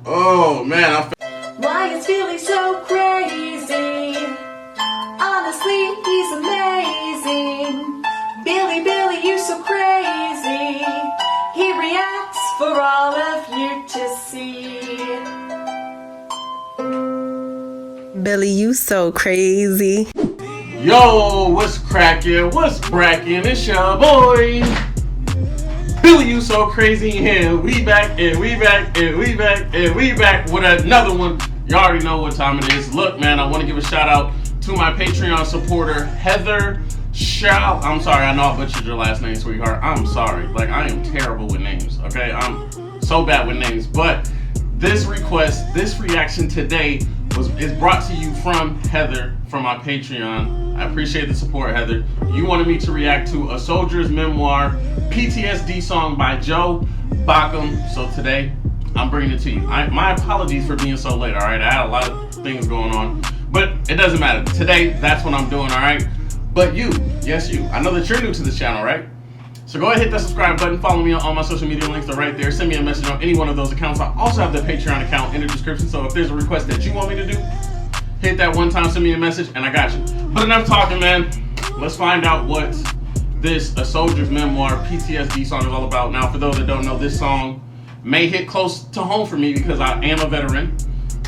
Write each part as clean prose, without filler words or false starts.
Oh man, why is Billy so crazy? Honestly, he's amazing. Billy, you're so crazy. He reacts for all of you to see. Billy, you so crazy. Yo, what's crackin'? What's brackin'? It's your boy, Billy, you so crazy, and we back with another one. You already know what time it is. Look, man, I want to give a shout out to my Patreon supporter, Heather. I'm sorry, I know I butchered your last name, sweetheart. I'm sorry. Like, I am terrible with names, okay? I'm so bad with names. But this request, this reaction today is brought to you from Heather from my Patreon. I appreciate the support, Heather. You wanted me to react to A Soldier's Memoir PTSD song by Joe Bachman. So today, I'm bringing it to you. My apologies for being so late, all right? I had a lot of things going on, but it doesn't matter. Today, that's what I'm doing, all right? But you, yes you, I know that you're new to this channel, right? So go ahead, hit that subscribe button, follow me on all my social media links, are right there. Send me a message on any one of those accounts. I also have the Patreon account in the description, so if there's a request that you want me to do, hit that one time, send me a message, and I got you. But enough talking, man. Let's find out what this A Soldier's Memoir PTSD song is all about. Now, for those that don't know, this song may hit close to home for me because I am a veteran.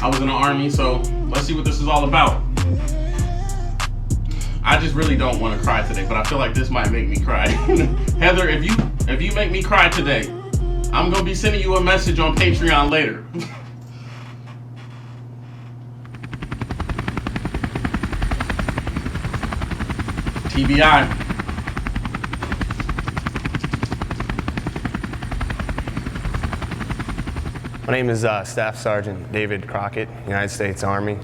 I was in the Army, so let's see what this is all about. I just really don't want to cry today, but I feel like this might make me cry. Heather, if you make me cry today, I'm gonna be sending you a message on Patreon later. TBI. My name is Staff Sergeant David Crockett, United States Army.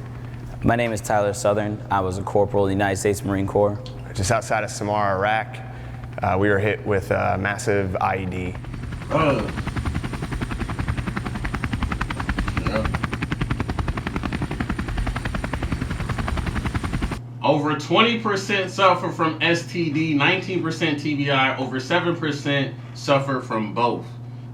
My name is Tyler Southern. I was a corporal in the United States Marine Corps. Just outside of Samara, Iraq, we were hit with a massive IED. Over 20% suffer from STD, 19% TBI, over 7% suffer from both.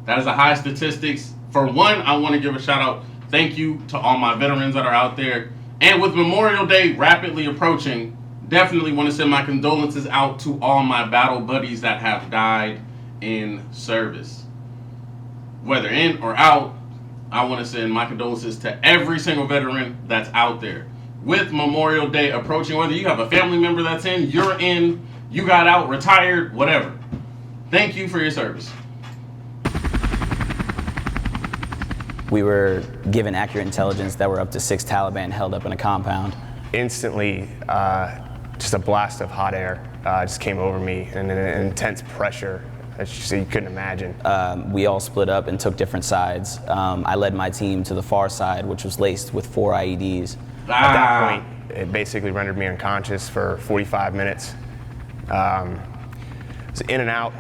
That is a high statistics. For one, I want to give a shout out, thank you to all my veterans that are out there. And with Memorial Day rapidly approaching, definitely want to send my condolences out to all my battle buddies that have died in service. Whether in or out, I want to send my condolences to every single veteran that's out there. With Memorial Day approaching, whether you have a family member that's in, you're in, you got out, retired, whatever. Thank you for your service. We were given accurate intelligence that were up to 6 Taliban held up in a compound. Instantly, just a blast of hot air just came over me, and an intense pressure that you couldn't imagine. We all split up and took different sides. I led my team to the far side, which was laced with 4 IEDs. At that point, it basically rendered me unconscious for 45 minutes. I was in and out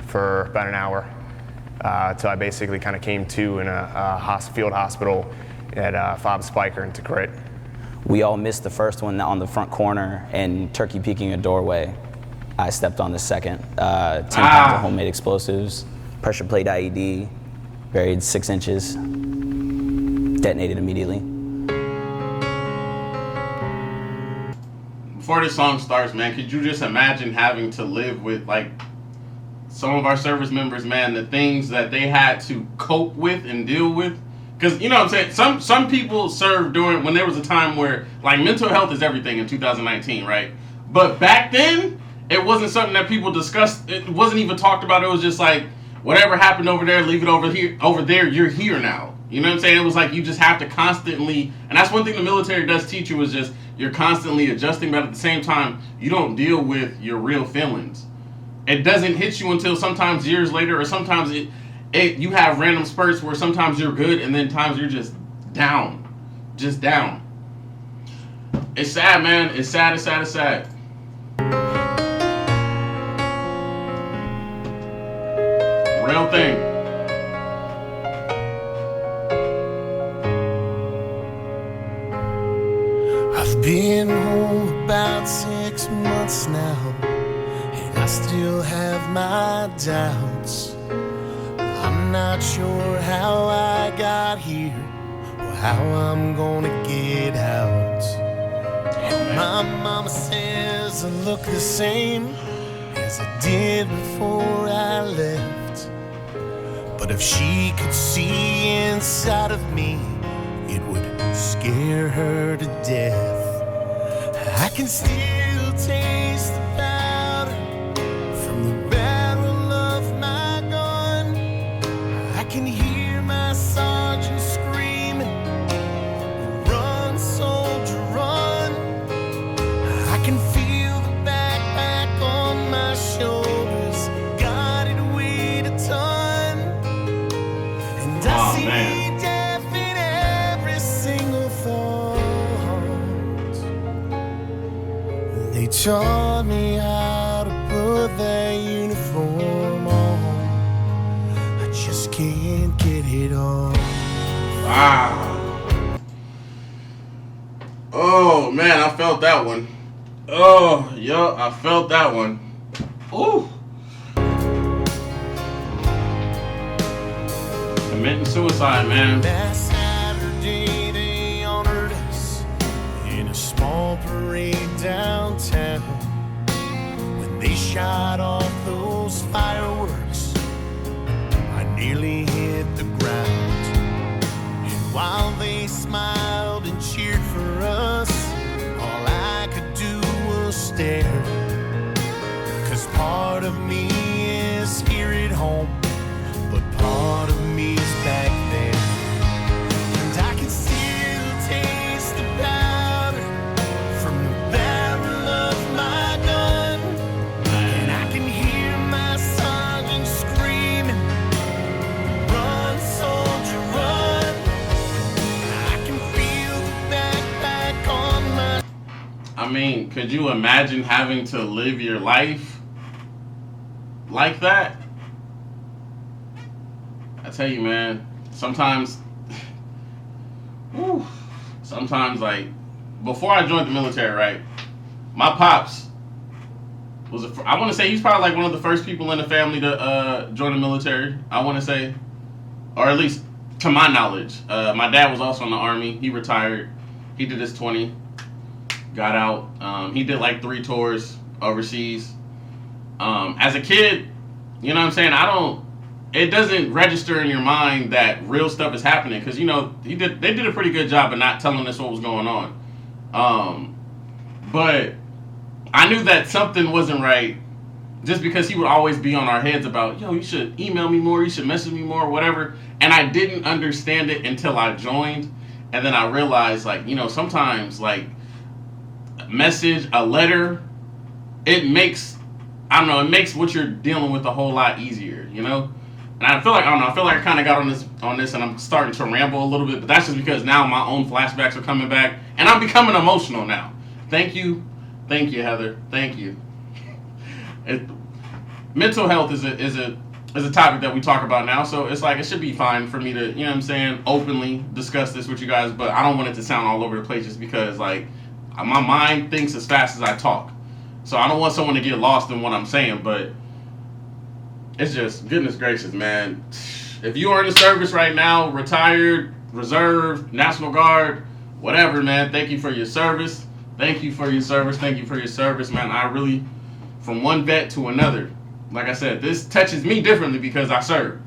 for about an hour. Until I basically kind of came to in a field hospital at Fob Spiker in Tikrit. We all missed the first one on the front corner and turkey peeking a doorway. I stepped on the second. 10 pounds of homemade explosives, pressure plate IED, buried 6 inches, detonated immediately. Before this song starts, man, could you just imagine having to live with, like, some of our service members, man, the things that they had to cope with and deal with? Because, you know what I'm saying, some people served when there was a time where, like, mental health is everything in 2019, right? But back then, it wasn't something that people discussed. It wasn't even talked about. It was just like, whatever happened over there, leave it over there, you're here now. You know what I'm saying? It was like you just have to constantly, and that's one thing the military does teach you, is just you're constantly adjusting, but at the same time, you don't deal with your real feelings. It doesn't hit you until sometimes years later, or sometimes you have random spurts where sometimes you're good and then times you're just down. Just down. It's sad, man. It's sad, it's sad, it's sad. Real thing. I've been home about 6 months now, and I still have my doubts. not sure how I got here or how I'm gonna get out. And my mama says I look the same as I did before I left. But if she could see inside of me, it would scare her to death. I can still taste the powder from the barrel of my gun. I can hear my sergeant screaming, "Run, soldier, run." I can feel the backpack on my shoulders, got it weighed a ton. And I see death in every single thought. They taught me how to put that uniform on. I just can't get it on. Wow. Oh man, I felt that one. Oh, yo, I felt that one. Ooh. Committing suicide, man. Last Saturday they honored us in a small parade downtown. When they shot off those fireworks, I nearly hit the ground. And while they smiled and cheered for us, all I could do was stare. 'Cause part of me is here at home, but part of me's back there. And I can still taste the powder from the barrel of my gun. And I can hear my sergeant screaming, "Run, soldier, run." I can feel the backpack on my... I mean, could you imagine having to live your life like that? I tell you, man, sometimes, like, before I joined the military, right, my pops was, I want to say he's probably like one of the first people in the family to join the military, I want to say, or at least to my knowledge. My dad was also in the Army. He retired. He did his 20, got out. He did like 3 tours overseas. As a kid, you know what I'm saying, it doesn't register in your mind that real stuff is happening, because, you know, they did a pretty good job of not telling us what was going on. But I knew that something wasn't right just because he would always be on our heads about, yo, you should email me more, you should message me more, whatever. And I didn't understand it until I joined. And then I realized, like, you know, sometimes, like, a letter, it makes what you're dealing with a whole lot easier, you know? And I feel like I kind of got on this and I'm starting to ramble a little bit, but that's just because now my own flashbacks are coming back and I'm becoming emotional now. Thank you, Heather. Thank you. Mental health is a topic that we talk about now, so it's like it should be fine for me to, you know what I'm saying, openly discuss this with you guys, but I don't want it to sound all over the place just because, like, my mind thinks as fast as I talk. So I don't want someone to get lost in what I'm saying, but it's just, goodness gracious, man. If you are in the service right now, retired, reserve, National Guard, whatever, man, thank you for your service. Thank you for your service. Thank you for your service, man. I really, from one vet to another, like I said, this touches me differently because I serve.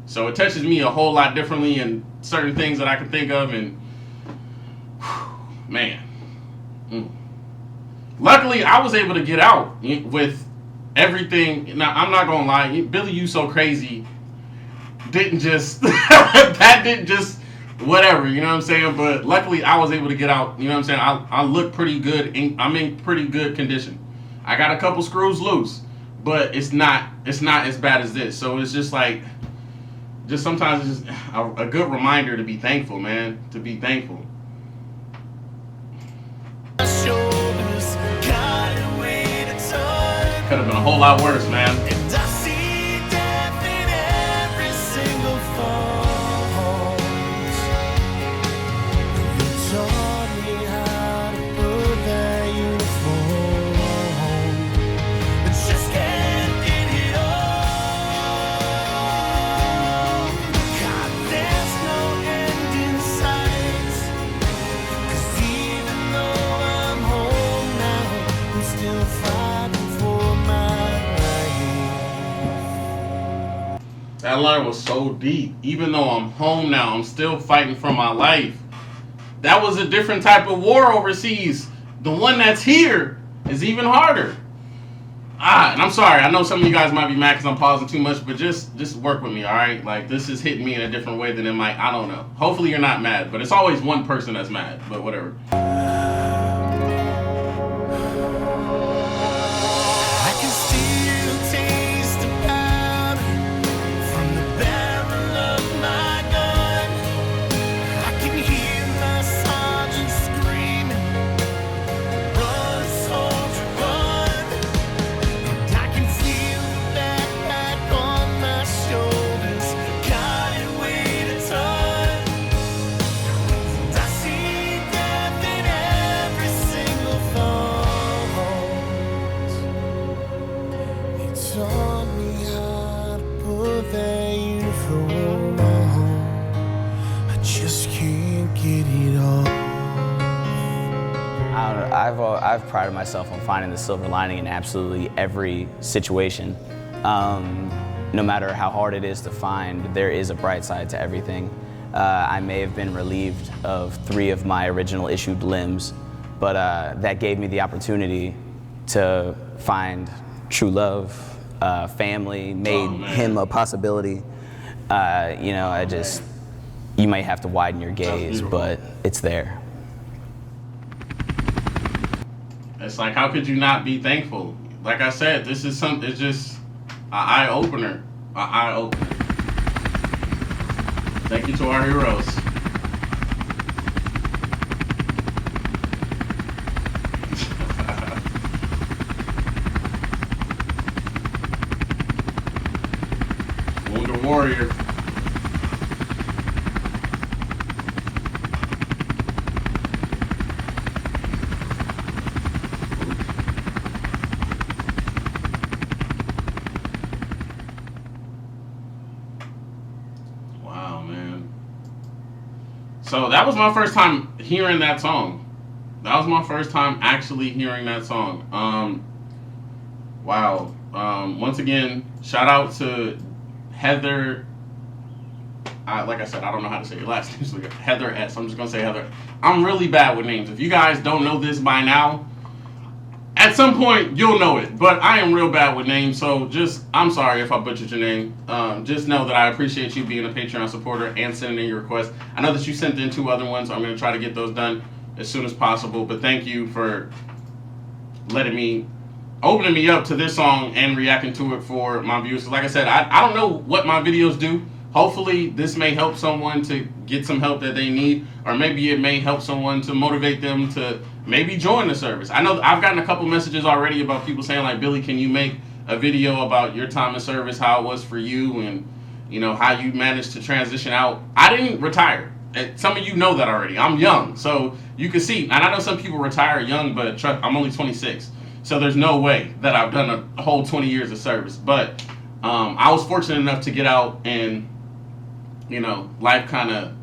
So it touches me a whole lot differently in certain things that I can think of, and man. Luckily, I was able to get out with everything. Now, I'm not gonna lie, BillyYouSoCrazy didn't just that didn't just whatever, you know what I'm saying? But luckily, I was able to get out. You know what I'm saying? I look pretty good. I'm in pretty good condition. I got a couple screws loose, but it's not as bad as this. So it's just like, just sometimes it's just a good reminder to be thankful, man. To be thankful. Could have been a whole lot worse, man. And I see death in every single thought. You taught me how to put that uniform on, but just can't get it off. That line was so deep. Even though I'm home now, I'm still fighting for my life. That was a different type of war overseas. The one that's here is even harder. And I'm sorry. I know some of you guys might be mad because I'm pausing too much, but just work with me, all right? Like, this is hitting me in a different way than it might. I don't know. Hopefully you're not mad, but it's always one person that's mad, but whatever. I've prided myself on finding the silver lining in absolutely every situation. No matter how hard it is to find, there is a bright side to everything. I may have been relieved of 3 of my original issued limbs, but that gave me the opportunity to find true love, family, made him a possibility. You know, you might have to widen your gaze, but it's there. It's like, how could you not be thankful? Like I said, this is something, it's just an eye-opener. An eye-opener. Thank you to our heroes. Wounded warrior. So that was my first time hearing that song. That was my first time actually hearing that song. Wow. Once again, shout out to Heather. Like I said, I don't know how to say your last name. So Heather S. I'm just going to say Heather. I'm really bad with names. If you guys don't know this by now, at some point you'll know it. But I am real bad with names. So I'm sorry if I butchered your name. Just know that I appreciate you being a Patreon supporter and sending in your request. I know that you sent in 2 other ones. So I'm going to try to get those done as soon as possible. But thank you for opening me up to this song and reacting to it for my viewers. Like I said, I don't know what my videos do. Hopefully this may help someone to get some help that they need, or maybe it may help someone to motivate them to maybe join the service. I know I've gotten a couple messages already about people saying like, Billy, can you make a video about your time in service, how it was for you, and you know how you managed to transition out. I didn't retire. Some of you know that already. I'm young, so you can see, and I know some people retire young, but I'm only 26. So there's no way that I've done a whole 20 years of service. But I was fortunate enough to get out, and you know, life kind of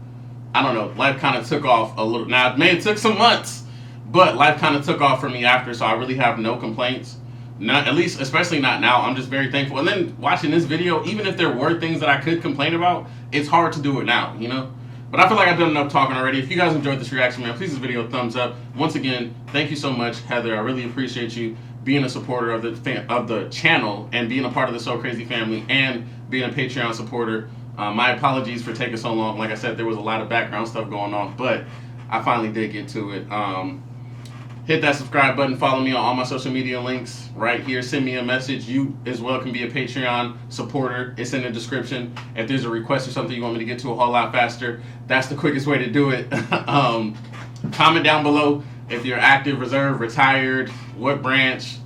took off a little. Now, it may have took some months, but life kind of took off for me after, so I really have no complaints. Not, at least, especially not now. I'm just very thankful. And then watching this video, even if there were things that I could complain about, it's hard to do it now, you know? But I feel like I've done enough talking already. If you guys enjoyed this reaction, man, please give this video a thumbs up. Once again, thank you so much, Heather. I really appreciate you being a supporter of the channel and being a part of the So Crazy family and being a Patreon supporter. My apologies for taking so long. Like I said, there was a lot of background stuff going on, but I finally did get to it. Hit that subscribe button. Follow me on all my social media links right here. Send me a message. You as well can be a Patreon supporter. It's in the description. If there's a request or something you want me to get to a whole lot faster, that's the quickest way to do it. Comment down below if you're active, reserve, retired, what branch.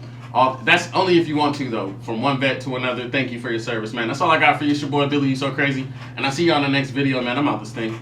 That's only if you want to, though. From one vet to another. Thank you for your service, man. That's all I got for you. It's your boy, Billy, You So Crazy. And I'll see you on the next video, man. I'm out this thing.